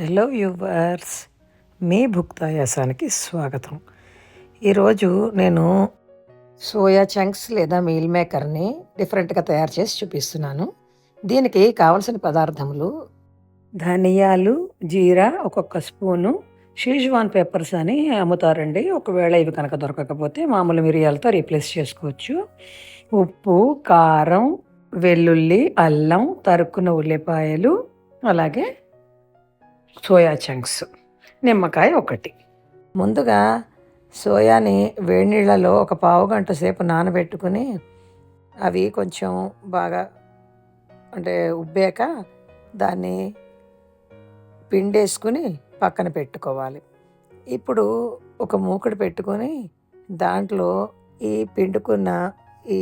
Hello yours, మీ భుక్తాయాసానికి స్వాగతం. ఈరోజు నేను సోయా చంక్స్ లేదా మీల్ మేకర్ని డిఫరెంట్గా తయారు చేసి చూపిస్తున్నాను. దీనికి కావలసిన పదార్థములు ధనియాలు, జీరా ఒక్కొక్క స్పూను, షీజ్వాన్ పెప్పర్స్ అని అమ్ముతారండి. ఒకవేళ ఇవి కనుక దొరకకపోతే మామూలు మిరియాలతో రీప్లేస్ చేసుకోవచ్చు. ఉప్పు, కారం, వెల్లుల్లి, అల్లం, తరుక్కున్న ఉల్లిపాయలు, అలాగే సోయా చంక్స్, నిమ్మకాయ ఒకటి. ముందుగా సోయాని వేడి నీళ్ళలో ఒక పావు గంట సేపు నానబెట్టుకుని అవి కొంచెం బాగా ఉబ్బాక దాన్ని పిండేసుకుని పక్కన పెట్టుకోవాలి. ఇప్పుడు ఒక మూకుడు పెట్టుకొని దాంట్లో ఈ పిండుకున్న ఈ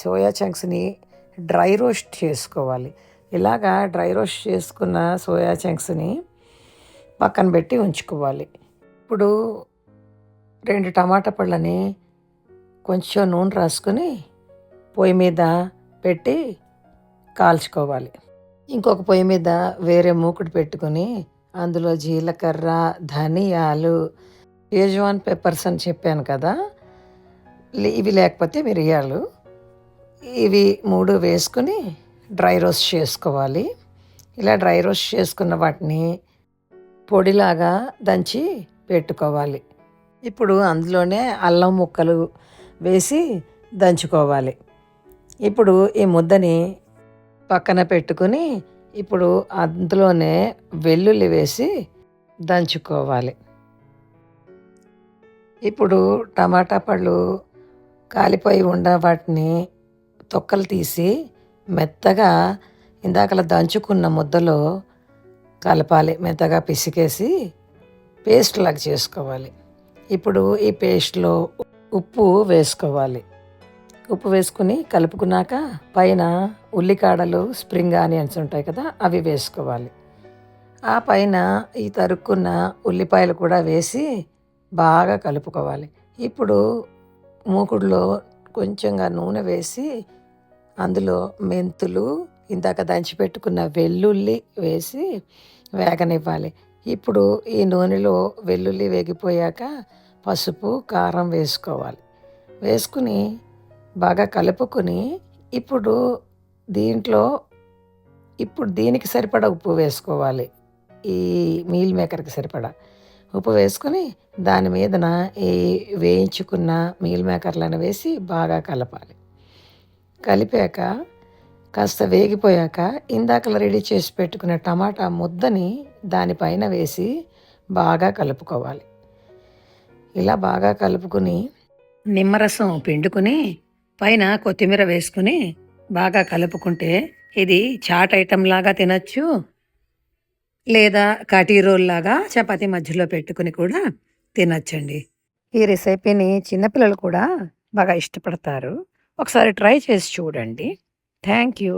సోయా చంక్స్ని డ్రై రోస్ట్ చేసుకోవాలి. ఇలాగా డ్రై రోస్ట్ చేసుకున్న సోయా చంక్స్ని పక్కన పెట్టి ఉంచుకోవాలి. ఇప్పుడు 2 టమాటా పళ్ళని కొంచెం నూనె రాసుకొని పొయ్యి మీద పెట్టి కాల్చుకోవాలి. ఇంకొక పొయ్యి మీద వేరే మూకుడు పెట్టుకొని అందులో జీలకర్ర, ధనియాలు, షేజ్వాన్ పెప్పర్స్ అని చెప్పాను కదా, ఇవి లేకపోతే మిరియాలు, ఇవి 3 వేసుకుని డ్రై రోస్ట్ చేసుకోవాలి. ఇలా డ్రై రోస్ట్ చేసుకున్న వాటిని పొడిలాగా దంచి పెట్టుకోవాలి. ఇప్పుడు అందులోనే అల్లం ముక్కలు వేసి దంచుకోవాలి. ఇప్పుడు ఈ ముద్దని పక్కన పెట్టుకుని ఇప్పుడు అందులోనే వెల్లుల్లి వేసి దంచుకోవాలి. ఇప్పుడు టమాటా పళ్ళు కాలిపోయి వాటిని తొక్కలు తీసి మెత్తగా ఇందాకలా దంచుకున్న ముద్దలో కలపాలి. మెత్తగా పిసికేసి పేస్ట్ లాగా చేసుకోవాలి. ఇప్పుడు ఈ పేస్ట్లో ఉప్పు వేసుకోవాలి. ఉప్పు వేసుకుని కలుపుకున్నాక పైన ఉల్లికాడలు, స్ప్రింగ్ ఆనియన్స్ ఉంటాయి కదా, అవి వేసుకోవాలి. ఆ పైన ఈ తరుక్కున్న ఉల్లిపాయలు కూడా వేసి బాగా కలుపుకోవాలి. ఇప్పుడు మూకుడులో కొంచెంగా నూనె వేసి అందులో మెంతులు, ఇందాక దంచిపెట్టుకున్న వెల్లుల్లి వేసి వేగనివ్వాలి. ఇప్పుడు ఈ నూనెలో వెల్లుల్లి వేగిపోయాక పసుపు, కారం వేసుకోవాలి. వేసుకుని బాగా కలుపుకొని ఇప్పుడు దీనికి సరిపడా ఉప్పు వేసుకోవాలి. ఈ మీల్ మేకర్కి సరిపడా ఉప్పు వేసుకొని దాని మీదన ఈ వేయించుకున్న మీల్ మేకర్లను వేసి బాగా కలపాలి. కలిపాక కాస్త వేగిపోయాక ఇందాకలా రెడీ చేసి పెట్టుకున్న టమాటా ముద్దని దానిపైన వేసి బాగా కలుపుకోవాలి. ఇలా బాగా కలుపుకుని నిమ్మరసం పిండుకుని పైన కొత్తిమీర వేసుకుని బాగా కలుపుకుంటే ఇది చాట్ ఐటెం లాగా తినచ్చు, లేదా కటీ రోల్ లాగా చపాతీ మధ్యలో పెట్టుకుని కూడా తినచ్చండి. ఈ రెసిపీని చిన్నపిల్లలు కూడా బాగా ఇష్టపడతారు. ఒకసారి ట్రై చేసి చూడండి. Thank you.